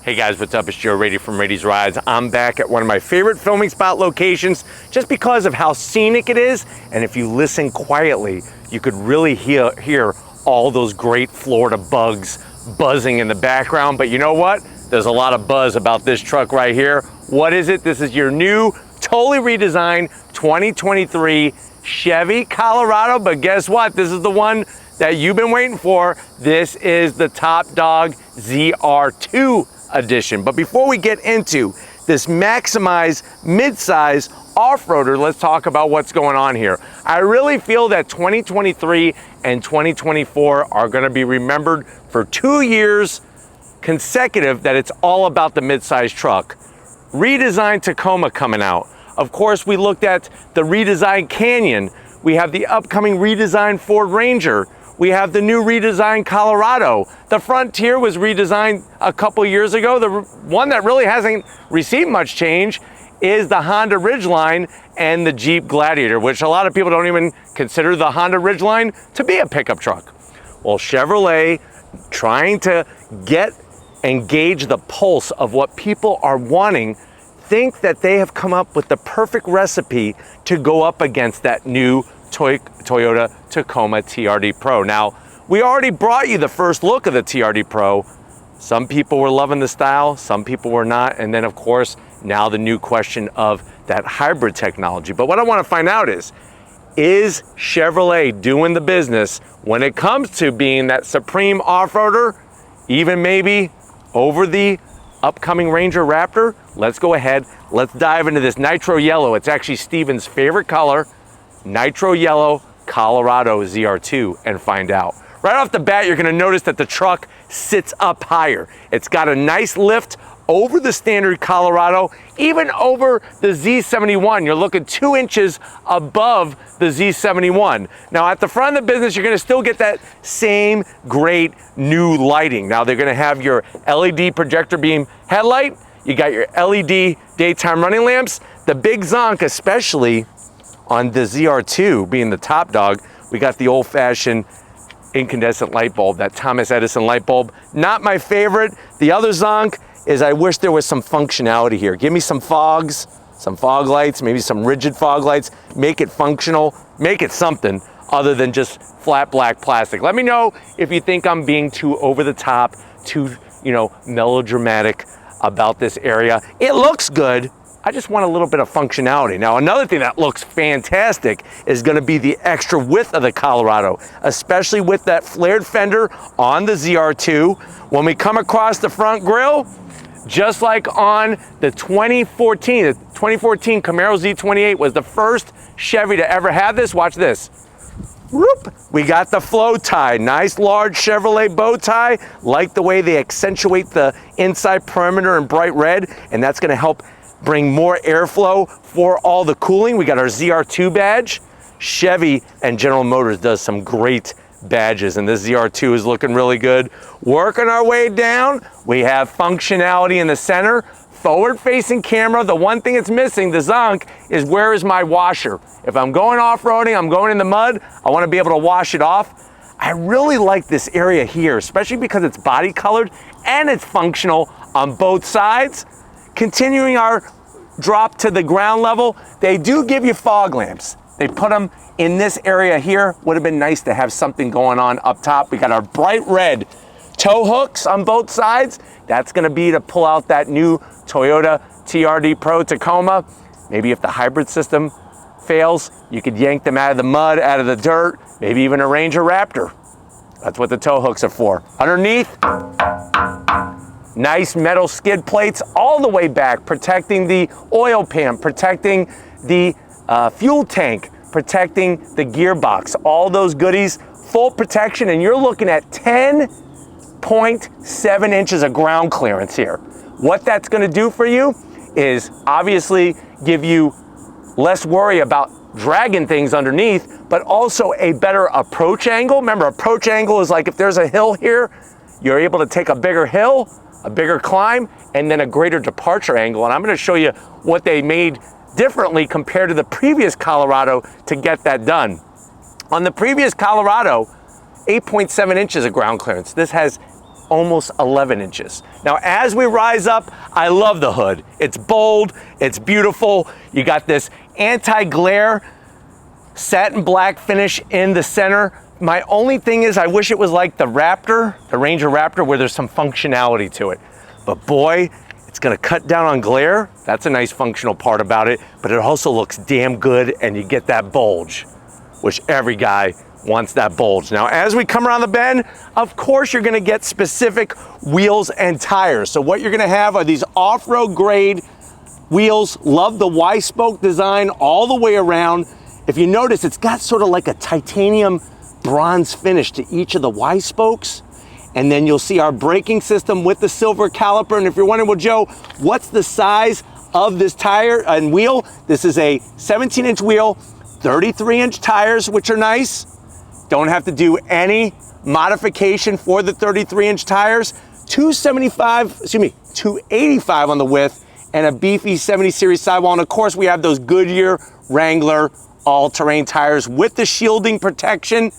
Hey guys, what's up? It's Joe Rady from Rady's Rides. I'm back at one of my favorite filming spot locations just because of how scenic it is. And if you listen quietly, you could really hear all those great Florida bugs buzzing in the background. But you know what? There's a lot of buzz about this truck right here. What is it? This is your new, totally redesigned 2023 Chevy Colorado. But guess what? This is the one that you've been waiting for. This is the Top Dog ZR2 edition. But before we get into this maximized midsize off-roader, let's talk about what's going on here. I really feel that 2023 and 2024 are going to be remembered for 2 years consecutive that it's all about the midsize truck. Redesigned Tacoma coming out. Of course, we looked at the redesigned Canyon. We have the upcoming redesigned Ford Ranger. We have the new redesigned Colorado. The Frontier was redesigned a couple years ago. The one that really hasn't received much change is the Honda Ridgeline and the Jeep Gladiator, which a lot of people don't even consider the Honda Ridgeline to be a pickup truck. Well, Chevrolet, trying to get and gauge the pulse of what people are wanting, think that they have come up with the perfect recipe to go up against that new Toyota Tacoma TRD Pro. Now, we already brought you the first look of the TRD Pro. Some people were loving the style, some people were not. And then of course, now the new question of that hybrid technology. But what I want to find out is Chevrolet doing the business when it comes to being that supreme off-roader, even maybe over the upcoming Ranger Raptor? Let's go ahead, let's dive into this nitro yellow. It's actually Steven's favorite color. Nitro Yellow Colorado ZR2 and find out. Right off the bat, you're gonna notice that the truck sits up higher. It's got a nice lift over the standard Colorado, even over the Z71. You're looking 2 inches above the Z71. Now at the front of the business, you're gonna still get that same great new lighting. Now they're gonna have your LED projector beam headlight. You got your LED daytime running lamps. The big zonk, especially on the ZR2 being the top dog, we got the old-fashioned incandescent light bulb, that Thomas Edison light bulb. Not my favorite. The other zonk is I wish there was some functionality here. Give me some fogs, some fog lights, maybe some rigid fog lights. Make it functional, make it something other than just flat black plastic. Let me know if you think I'm being too over the top, too, melodramatic about this area. It looks good. I just want a little bit of functionality. Now, another thing that looks fantastic is gonna be the extra width of the Colorado, especially with that flared fender on the ZR2. When we come across the front grille, just like on the 2014 Camaro Z28 was the first Chevy to ever have this. Watch this. Whoop. We got the flow tie, nice large Chevrolet bow tie. Like the way they accentuate the inside perimeter in bright red, and that's gonna help bring more airflow for all the cooling. We got our ZR2 badge. Chevy and General Motors does some great badges, and this ZR2 is looking really good. Working our way down, we have functionality in the center, forward-facing camera. The one thing it's missing, the zonk, is where is my washer? If I'm going off-roading, I'm going in the mud, I wanna be able to wash it off. I really like this area here, especially because it's body colored and it's functional on both sides. Continuing our drop to the ground level, they do give you fog lamps. They put them in this area here. Would have been nice to have something going on up top. We got our bright red tow hooks on both sides. That's gonna be to pull out that new Toyota TRD Pro Tacoma. Maybe if the hybrid system fails, you could yank them out of the mud, out of the dirt, maybe even a Ranger Raptor. That's what the tow hooks are for. Underneath, nice metal skid plates all the way back, protecting the oil pan, protecting the fuel tank, protecting the gearbox, all those goodies, full protection, and you're looking at 10.7 inches of ground clearance here. What that's gonna do for you is obviously give you less worry about dragging things underneath, but also a better approach angle. Remember, approach angle is like if there's a hill here, you're able to take a bigger hill, a bigger climb, and then a greater departure angle. And I'm gonna show you what they made differently compared to the previous Colorado to get that done. On the previous Colorado, 8.7 inches of ground clearance. This has almost 11 inches. Now, as we rise up, I love the hood. It's bold, it's beautiful. You got this anti-glare satin black finish in the center. My only thing is I wish it was like the Raptor, the Ranger Raptor, where there's some functionality to it. But boy, it's gonna cut down on glare. That's a nice functional part about it, but it also looks damn good, and you get that bulge, which every guy wants that bulge. Now, as we come around the bend, of course, you're gonna get specific wheels and tires. So what you're gonna have are these off-road grade wheels. Love the Y-spoke design all the way around. If you notice, it's got sort of like a titanium bronze finish to each of the Y-spokes. And then you'll see our braking system with the silver caliper. And if you're wondering, well, Joe, what's the size of this tire and wheel? This is a 17-inch wheel, 33-inch tires, which are nice. Don't have to do any modification for the 33-inch tires. 285 on the width, and a beefy 70 series sidewall. And of course, we have those Goodyear Wrangler all-terrain tires with the shielding protection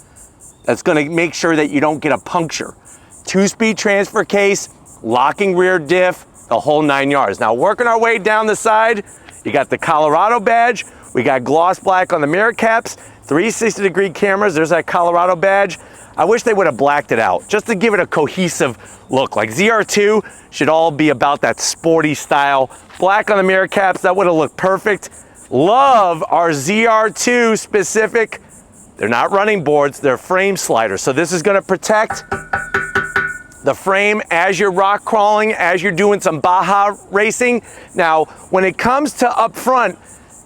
that's gonna make sure that you don't get a puncture. 2-speed transfer case, locking rear diff, the whole 9 yards. Now, working our way down the side, you got the Colorado badge, we got gloss black on the mirror caps, 360-degree cameras, there's that Colorado badge. I wish they would have blacked it out, just to give it a cohesive look. Like ZR2 should all be about that sporty style. Black on the mirror caps, that would have looked perfect. Love our ZR2 specific, they're not running boards, they're frame sliders. So this is gonna protect the frame as you're rock crawling, as you're doing some Baja racing. Now, when it comes to up front,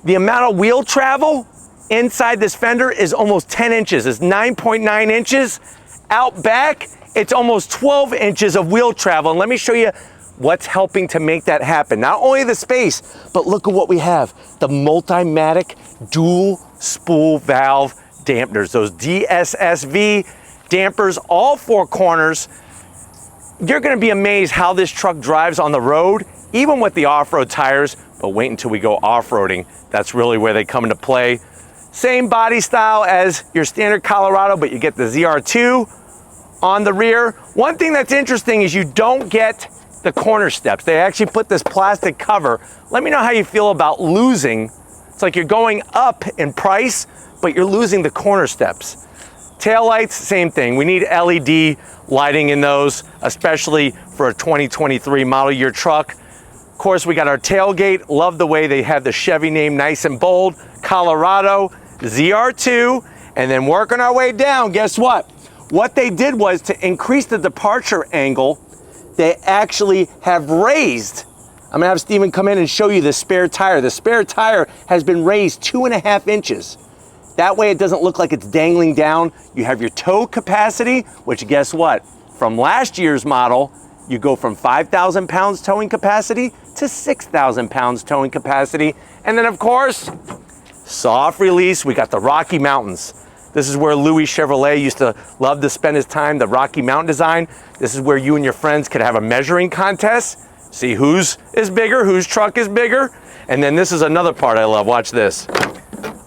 the amount of wheel travel inside this fender is almost 10 inches. It's 9.9 inches. Out back, it's almost 12 inches of wheel travel. And let me show you what's helping to make that happen. Not only the space, but look at what we have. The Multimatic dual spool valve dampeners, those DSSV dampers, all four corners. You're gonna be amazed how this truck drives on the road, even with the off-road tires, but wait until we go off-roading. That's really where they come into play. Same body style as your standard Colorado, but you get the ZR2 on the rear. One thing that's interesting is you don't get the corner steps. They actually put this plastic cover. Let me know how you feel about losing. It's like you're going up in price, but you're losing the corner steps. Taillights, same thing. We need LED lighting in those, especially for a 2023 model year truck. Of course, we got our tailgate. Love the way they have the Chevy name nice and bold. Colorado ZR2, and then working our way down, guess what? What they did was to increase the departure angle, they actually have raised. I'm gonna have Steven come in and show you the spare tire. The spare tire has been raised 2.5 inches. That way it doesn't look like it's dangling down. You have your tow capacity, which guess what? From last year's model, you go from 5,000 pounds towing capacity to 6,000 pounds towing capacity. And then of course, soft release, we got the Rocky Mountains. This is where Louis Chevrolet used to love to spend his time, the Rocky Mountain design. This is where you and your friends could have a measuring contest, see whose is bigger, whose truck is bigger. And then this is another part I love, watch this.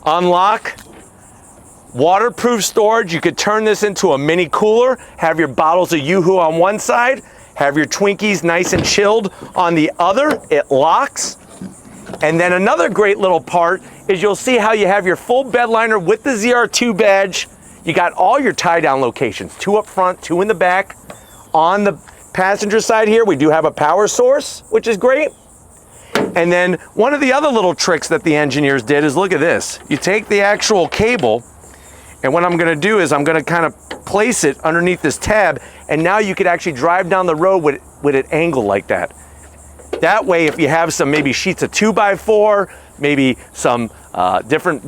Unlock, waterproof storage. You could turn this into a mini cooler, have your bottles of Yoo-Hoo on one side, have your Twinkies nice and chilled on the other. It locks. And then another great little part is you'll see how you have your full bed liner with the ZR2 badge. You got all your tie down locations, 2 up front, 2 in the back. On the passenger side here, we do have a power source, which is great. And then one of the other little tricks that the engineers did is look at this. You take the actual cable, and what I'm gonna do is I'm gonna kind of place it underneath this tab, and now you could actually drive down the road with it angled like that. That way, if you have some maybe sheets of 2x4, maybe some different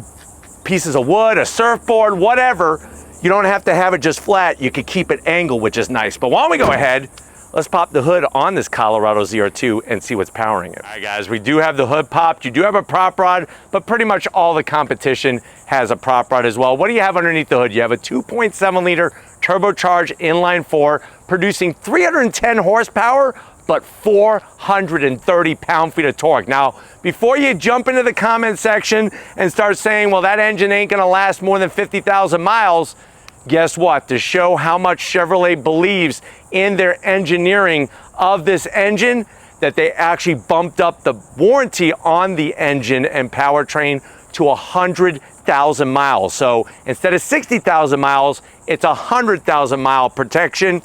pieces of wood, a surfboard, whatever, you don't have to have it just flat. You could keep it angled, which is nice. But why don't we go ahead, let's pop the hood on this Colorado ZR2 and see what's powering it. All right, guys, we do have the hood popped. You do have a prop rod, but pretty much all the competition has a prop rod as well. What do you have underneath the hood? You have a 2.7 liter turbocharged inline 4 producing 310 horsepower, but 430 pound-feet of torque. Now, before you jump into the comment section and start saying, well, that engine ain't gonna last more than 50,000 miles, guess what? To show how much Chevrolet believes in their engineering of this engine, that they actually bumped up the warranty on the engine and powertrain to 100,000 miles. So instead of 60,000 miles, it's 100,000 mile protection.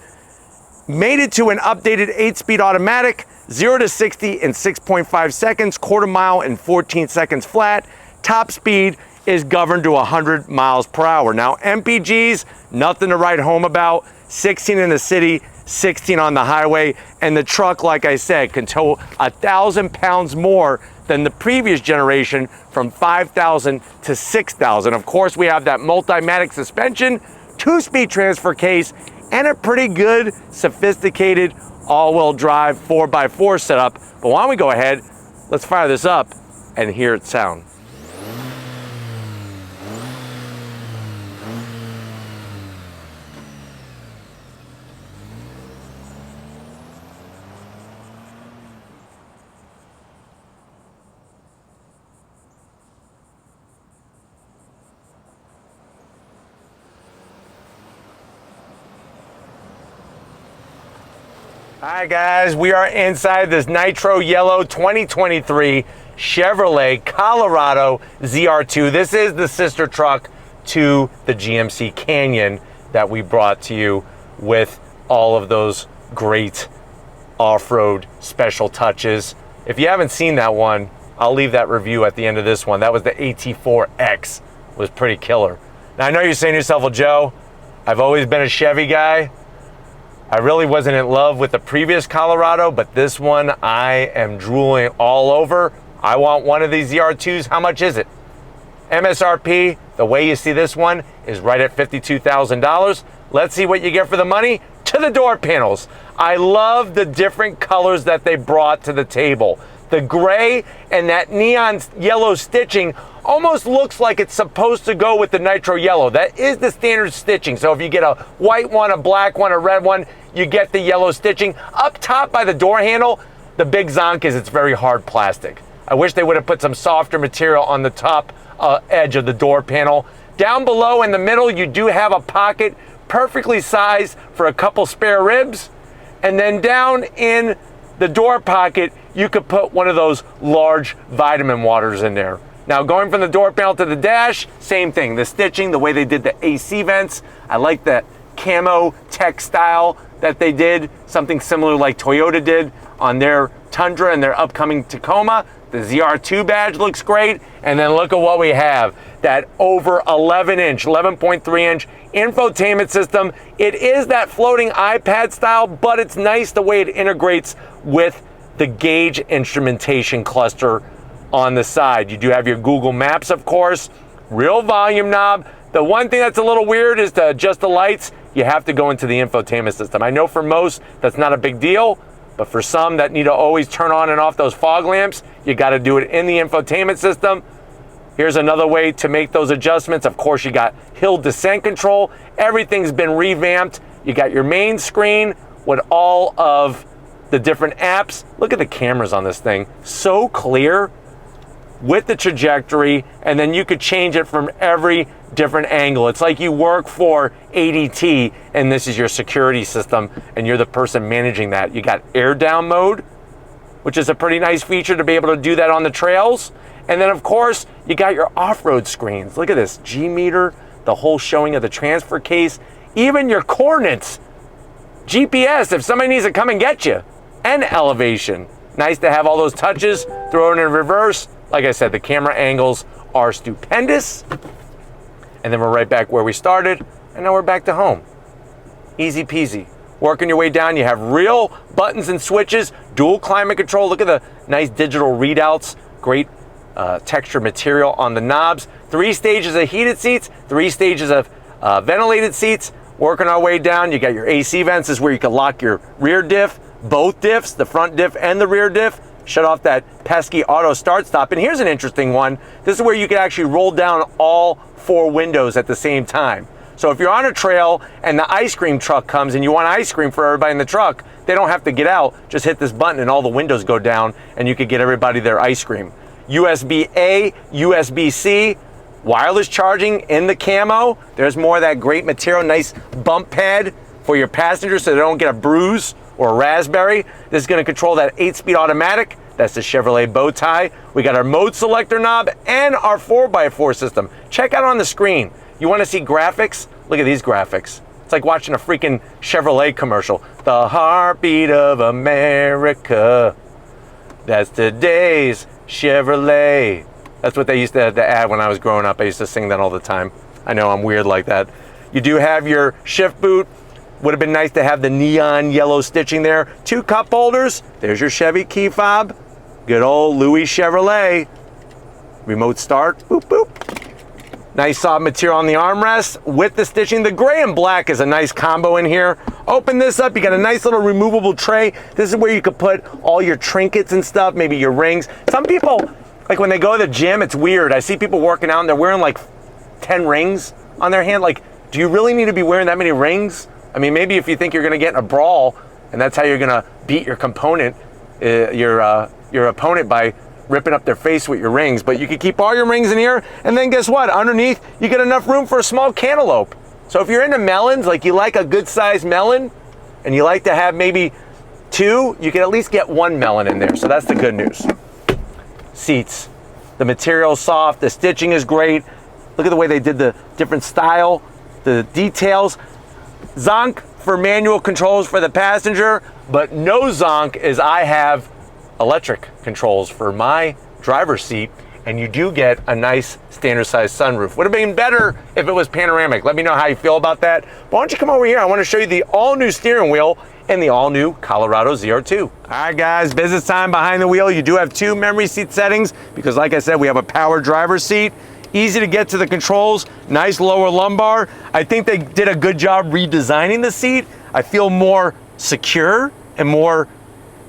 Made it to an updated 8-speed automatic, 0 to 60 in 6.5 seconds, quarter mile in 14 seconds flat. Top speed is governed to 100 miles per hour. Now MPGs, nothing to write home about. 16 in the city, 16 on the highway, and the truck, like I said, can tow 1,000 pounds more than the previous generation, from 5,000 to 6,000. Of course, we have that multi-matic suspension, 2-speed transfer case, and a pretty good, sophisticated all-wheel drive 4x4 setup. But why don't we go ahead, let's fire this up and hear it sound. Hi guys, we are inside this nitro yellow 2023 Chevrolet Colorado ZR2. This is the sister truck to the GMC Canyon that we brought to you with all of those great off-road special touches. If you haven't seen that one, I'll leave that review at the end of this one. That was the AT4X, was pretty killer. Now I know you're saying to yourself, well Joe, I've always been a Chevy guy. I really wasn't in love with the previous Colorado, but this one I am drooling all over. I want one of these ZR2s. How much is it? MSRP, the way you see this one, is right at $52,000. Let's see what you get for the money. To the door panels. I love the different colors that they brought to the table. The gray and that neon yellow stitching almost looks like it's supposed to go with the nitro yellow. That is the standard stitching. So if you get a white one, a black one, a red one, you get the yellow stitching. Up top by the door handle, the big zonk is it's very hard plastic. I wish they would have put some softer material on the top edge of the door panel. Down below in the middle, you do have a pocket perfectly sized for a couple spare ribs. And then down in the door pocket, you could put one of those large vitamin waters in there. Now going from the door panel to the dash, same thing. The stitching, the way they did the AC vents. I like that camo tech style that they did, something similar like Toyota did on their Tundra and their upcoming Tacoma. The ZR2 badge looks great. And then look at what we have. That over 11-inch, 11.3-inch infotainment system. It is that floating iPad style, but it's nice the way it integrates with the gauge instrumentation cluster on the side. You do have your Google Maps, of course, real volume knob. The one thing that's a little weird is to adjust the lights, you have to go into the infotainment system. I know for most that's not a big deal, but for some that need to always turn on and off those fog lamps, you got to do it in the infotainment system. Here's another way to make those adjustments. Of course, you got hill descent control. Everything's been revamped. You got your main screen with all of the different apps. Look at the cameras on this thing. So clear with the trajectory, and then you could change it from every different angle. It's like you work for ADT and this is your security system and you're the person managing that. You got air down mode, which is a pretty nice feature to be able to do that on the trails. And then of course, you got your off-road screens. Look at this, G-meter, the whole showing of the transfer case, even your coordinates, GPS, if somebody needs to come and get you, and elevation. Nice to have all those touches, throw it in reverse. Like I said, the camera angles are stupendous. And then we're right back where we started, and now we're back to home. Easy peasy. Working your way down, you have real buttons and switches, dual climate control. Look at the nice digital readouts, great texture material on the knobs. 3 stages of heated seats, 3 stages of ventilated seats. Working our way down, you got your AC vents. This is where you can lock your rear diff, both diffs, the front diff and the rear diff. Shut off that pesky auto start stop. And here's an interesting one. This is where you can actually roll down all 4 windows at the same time. So if you're on a trail and the ice cream truck comes and you want ice cream for everybody in the truck, they don't have to get out. Just hit this button and all the windows go down and you could get everybody their ice cream. USB-A, USB-C, Wireless charging in the camo. There's more of that great material, nice bump pad for your passengers so they don't get a bruise or a raspberry. This is gonna control that 8-speed automatic. That's the Chevrolet bow tie. We got our mode selector knob and our 4x4 system. Check out on the screen. You wanna see graphics? Look at these graphics. It's like watching a freaking Chevrolet commercial. The heartbeat of America. That's today's Chevrolet. That's what they used to add when I was growing up. I used to sing that all the time. I know I'm weird like that. You do have your shift boot. Would have been nice to have the neon yellow stitching there. 2 cup holders. There's your Chevy key fob. Good old Louis Chevrolet. Remote start. Boop, boop. Nice soft material on the armrest with the stitching. The gray and black is a nice combo in here. Open this up, you got a nice little removable tray. This is where you could put all your trinkets and stuff, maybe your rings. Some people, like when they go to the gym, it's weird. I see people working out and they're wearing like 10 rings on their hand. Like, do you really need to be wearing that many rings? I mean, maybe if you think you're gonna get in a brawl and that's how you're gonna beat your your opponent by ripping up their face with your rings, but you can keep all your rings in here, and then guess what? Underneath, you get enough room for a small cantaloupe. So if you're into melons, like you like a good sized melon, and you like to have maybe 2, you can at least get 1 melon in there. So that's the good news. Seats, the material's soft, the stitching is great. Look at the way they did the different style, the details. Zonk for manual controls for the passenger, but no zonk as I have electric controls for my driver's seat, and you do get a nice standard size sunroof. Would have been better if it was panoramic. Let me know how you feel about that. Why don't you come over here? I want to show you the all new steering wheel and the all new Colorado ZR2. All right guys, business time behind the wheel. You do have 2 memory seat settings because like I said, we have a power driver's seat. Easy to get to the controls, nice lower lumbar. I think they did a good job redesigning the seat. I feel more secure and more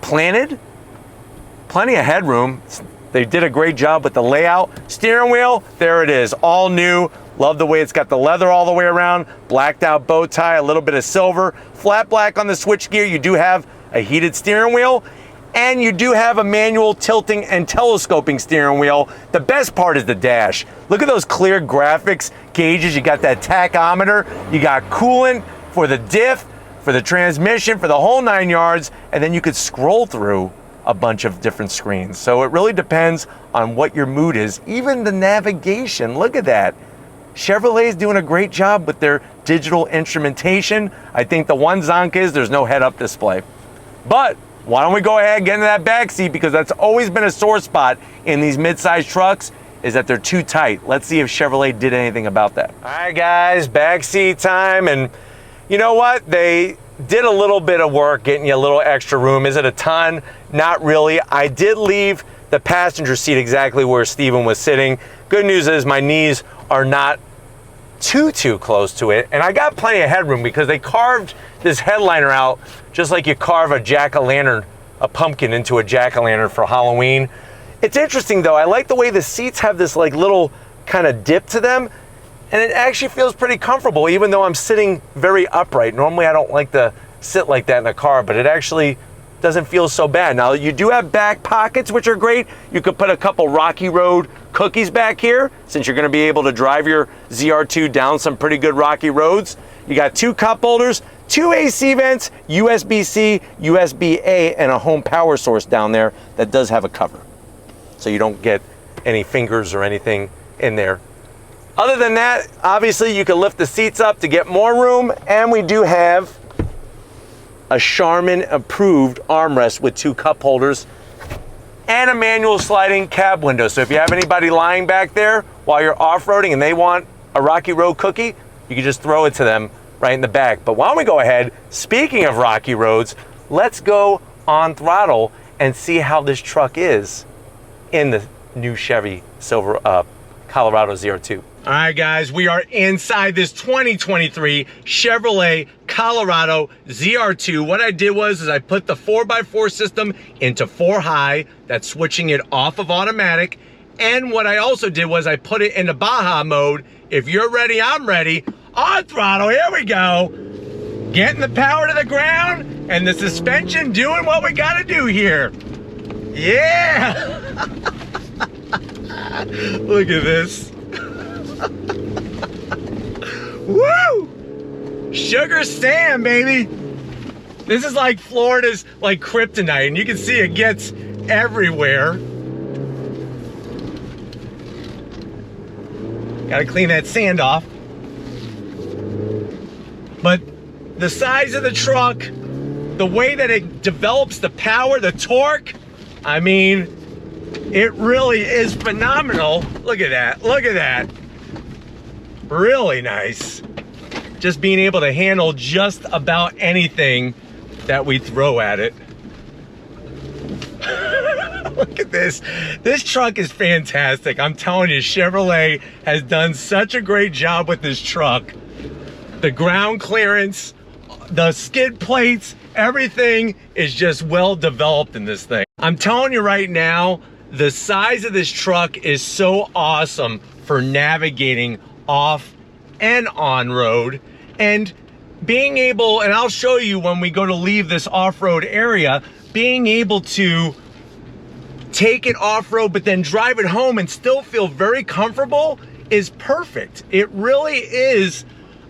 planted. Plenty of headroom. They did a great job with the layout. Steering wheel, there it is, all new. Love the way it's got the leather all the way around, blacked out bow tie, a little bit of silver, flat black on the switch gear. You do have a heated steering wheel, and you do have a manual tilting and telescoping steering wheel. The best part is the dash. Look at those clear graphics gauges. You got that tachometer, you got coolant for the diff, for the transmission, for the whole 9 yards, and then you could scroll through a bunch of different screens. So it really depends on what your mood is. Even the navigation, look at that. Chevrolet is doing a great job with their digital instrumentation. I think the one zonk is there's no head-up display. But why don't we go ahead and get into that back seat, because that's always been a sore spot in these mid-size trucks, is that they're too tight. Let's see if Chevrolet did anything about that. All right guys, back seat time, and you know what? They did a little bit of work getting you a little extra room. Is it a ton? Not really. I did leave the passenger seat exactly where Steven was sitting. Good news is my knees are not too close to it, and I got plenty of headroom because they carved this headliner out just like you carve a jack-o'-lantern, a pumpkin into a jack-o'-lantern for Halloween. It's interesting though, I like the way the seats have this like little kind of dip to them, and it actually feels pretty comfortable even though I'm sitting very upright. Normally I don't like to sit like that in a car, but it actually doesn't feel so bad. Now you do have back pockets, which are great. You could put a couple Rocky Road cookies back here, since you're gonna be able to drive your ZR2 down some pretty good rocky roads. You got 2 cup holders, 2 AC vents, USB-C, USB-A, and a home power source down there that does have a cover, so you don't get any fingers or anything in there. Other than that, obviously you can lift the seats up to get more room, and we do have a Charmin approved armrest with 2 cup holders and a manual sliding cab window. So if you have anybody lying back there while you're off-roading and they want a Rocky Road cookie, you can just throw it to them right in the back. But why don't we go ahead, speaking of rocky roads, let's go on throttle and see how this truck is in the new Chevy Colorado ZR2. All right, guys, we are inside this 2023 Chevrolet Colorado ZR2. What I did was I put the 4x4 system into 4 high. That's switching it off of automatic. And what I also did was I put it into Baja mode. If you're ready, I'm ready. On throttle, here we go. Getting the power to the ground and the suspension doing what we gotta do here. Yeah! Look at this. Woo! Sugar sand, baby. This is like Florida's like kryptonite, and you can see it gets everywhere. Gotta clean that sand off. But the size of the truck, the way that it develops the power, the torque, I mean, it really is phenomenal. Look at that, look at that. Really nice. Just being able to handle just about anything that we throw at it. Look at this. This truck is fantastic. I'm telling you, Chevrolet has done such a great job with this truck. The ground clearance, the skid plates, everything is just well developed in this thing. I'm telling you right now, the size of this truck is so awesome for navigating off and on road, and being able, and I'll show you when we go to leave this off-road area, being able to take it off-road but then drive it home and still feel very comfortable is perfect. It really is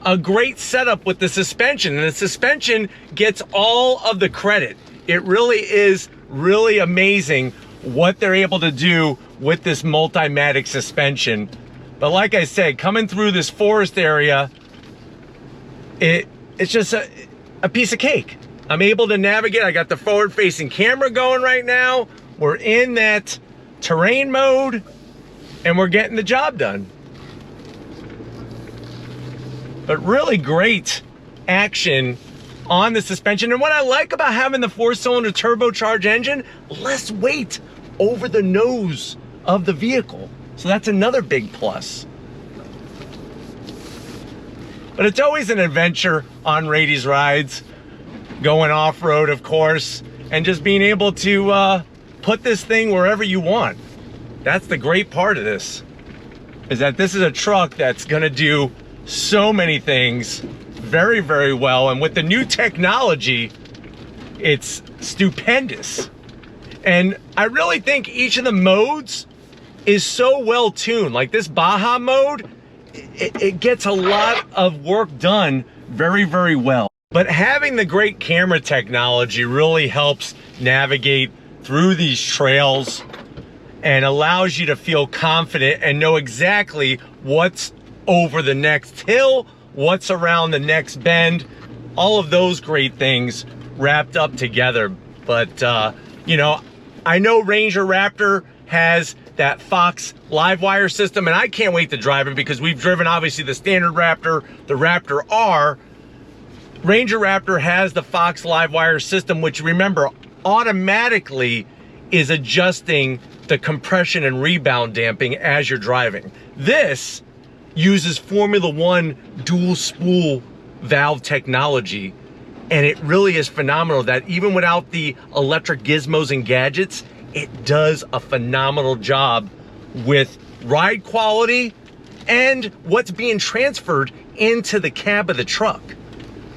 a great setup with the suspension, and the suspension gets all of the credit. It really is really amazing what they're able to do with this Multimatic suspension. But like I said, coming through this forest area, it's just a piece of cake. I'm able to navigate. I got the forward-facing camera going right now. We're in that terrain mode, and we're getting the job done. But really great action on the suspension. And what I like about having the 4-cylinder turbocharged engine, less weight over the nose of the vehicle. So that's another big plus. But it's always an adventure on Rady's Rides, going off-road, of course, and just being able to put this thing wherever you want. That's the great part of this, is that this is a truck that's gonna do so many things very, very well. And with the new technology, it's stupendous. And I really think each of the modes is so well tuned. Like this Baja mode, it gets a lot of work done very, very well. But having the great camera technology really helps navigate through these trails and allows you to feel confident and know exactly what's over the next hill, what's around the next bend, all of those great things wrapped up together. But, you know, I know Ranger Raptor has that Fox live wire system, and I can't wait to drive it because we've driven obviously the standard Raptor, the Raptor R. Ranger Raptor has the Fox live wire system, which, remember, automatically is adjusting the compression and rebound damping as you're driving. This uses Formula One dual spool valve technology, and it really is phenomenal that even without the electric gizmos and gadgets, it does a phenomenal job with ride quality and what's being transferred into the cab of the truck.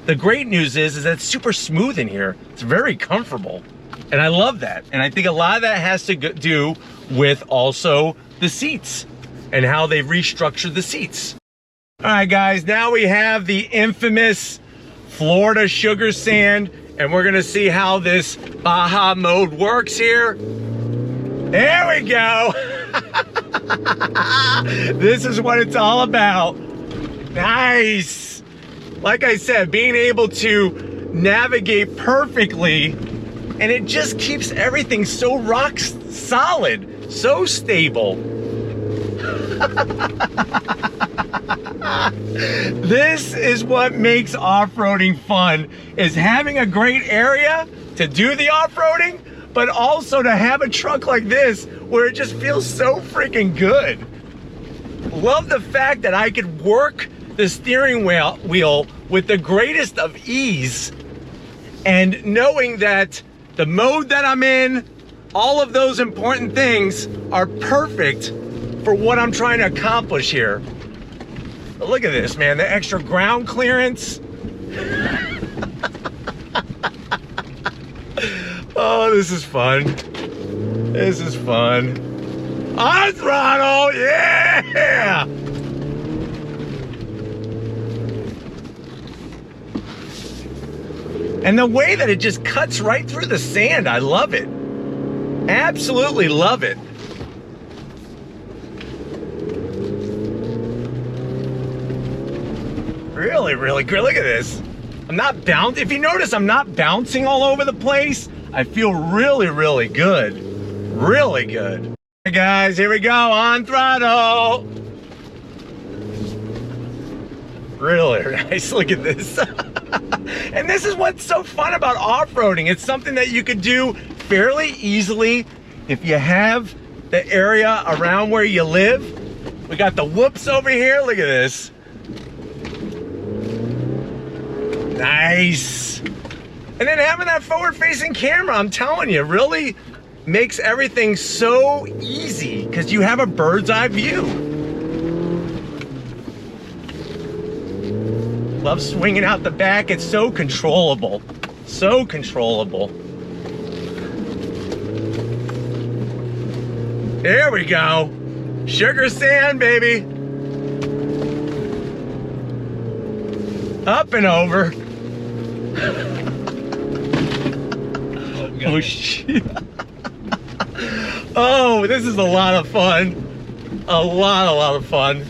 The great news is that it's super smooth in here. It's very comfortable, and I love that. And I think a lot of that has to do with also the seats and how they've restructured the seats. All right, guys, now we have the infamous Florida sugar sand, and we're gonna see how this Baja mode works here. There we go. This is what it's all about. Nice. Like I said, being able to navigate perfectly, and it just keeps everything so rock solid, so stable. This is what makes off-roading fun, is having a great area to do the off-roading, but also to have a truck like this where it just feels so freaking good. Love the fact that I could work the steering wheel with the greatest of ease, and knowing that the mode that I'm in, all of those important things are perfect for what I'm trying to accomplish here. But look at this, man, the extra ground clearance. Oh, this is fun. This is fun. On throttle, yeah! And the way that it just cuts right through the sand, I love it. Absolutely love it. Really, really good. Look at this. I'm not bouncing. If you notice, I'm not bouncing all over the place. I feel really, really good. Really good. Hey guys, here we go on throttle. Really nice. Look at this. And this is what's so fun about off-roading. It's something that you could do fairly easily if you have the area around where you live. We got the whoops over here. Look at this. Nice. And then having that forward-facing camera, I'm telling you, really makes everything so easy because you have a bird's eye view. Love swinging out the back. It's so controllable. So controllable. There we go. Sugar sand, baby. Up and over. Oh, shit. Oh, this is a lot of fun. A lot of fun.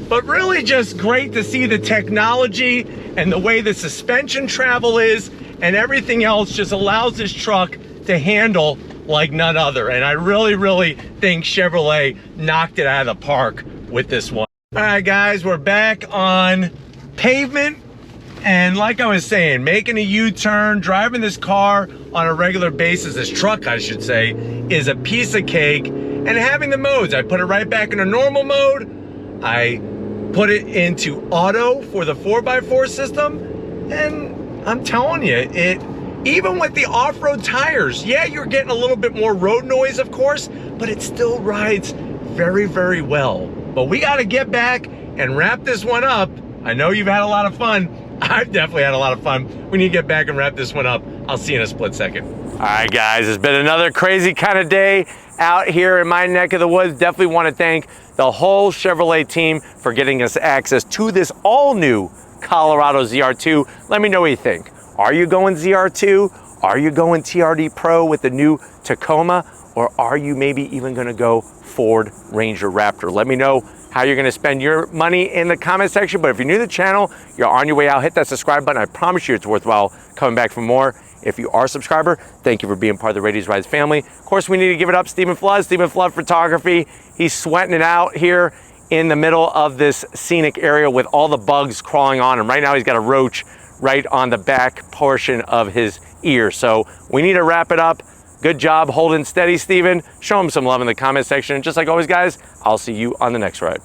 But really just great to see the technology and the way the suspension travel is and everything else just allows this truck to handle like none other. And I really think Chevrolet knocked it out of the park with this one. All right, guys, we're back on pavement. And like I was saying, making a U-turn, driving this car on a regular basis, this truck, I should say, is a piece of cake. And having the modes, I put it right back into normal mode. I put it into auto for the 4x4 system. And I'm telling you, it, even with the off-road tires, yeah, you're getting a little bit more road noise, of course, but it still rides very well. But we got to get back and wrap this one up. I know you've had a lot of fun. I've definitely had a lot of fun. We need to get back and wrap this one up. I'll see you in a split second. All right, guys, it's been another crazy kind of day out here in my neck of the woods. Definitely want to thank the whole Chevrolet team for getting us access to this all-new Colorado ZR2. Let me know what you think. Are you going ZR2? Are you going TRD Pro with the new Tacoma? Or are you maybe even gonna go Ford Ranger Raptor? Let me know how you're gonna spend your money in the comment section. But if you're new to the channel, you're on your way out, hit that subscribe button. I promise you it's worthwhile coming back for more. If you are a subscriber, thank you for being part of the Radies Rides family. Of course, we need to give it up, Stephen Flood Photography. He's sweating it out here in the middle of this scenic area with all the bugs crawling on him. Right now, he's got a roach right on the back portion of his ear. So we need to wrap it up. Good job holding steady, Stephen. Show him some love in the comment section. And just like always, guys, I'll see you on the next ride.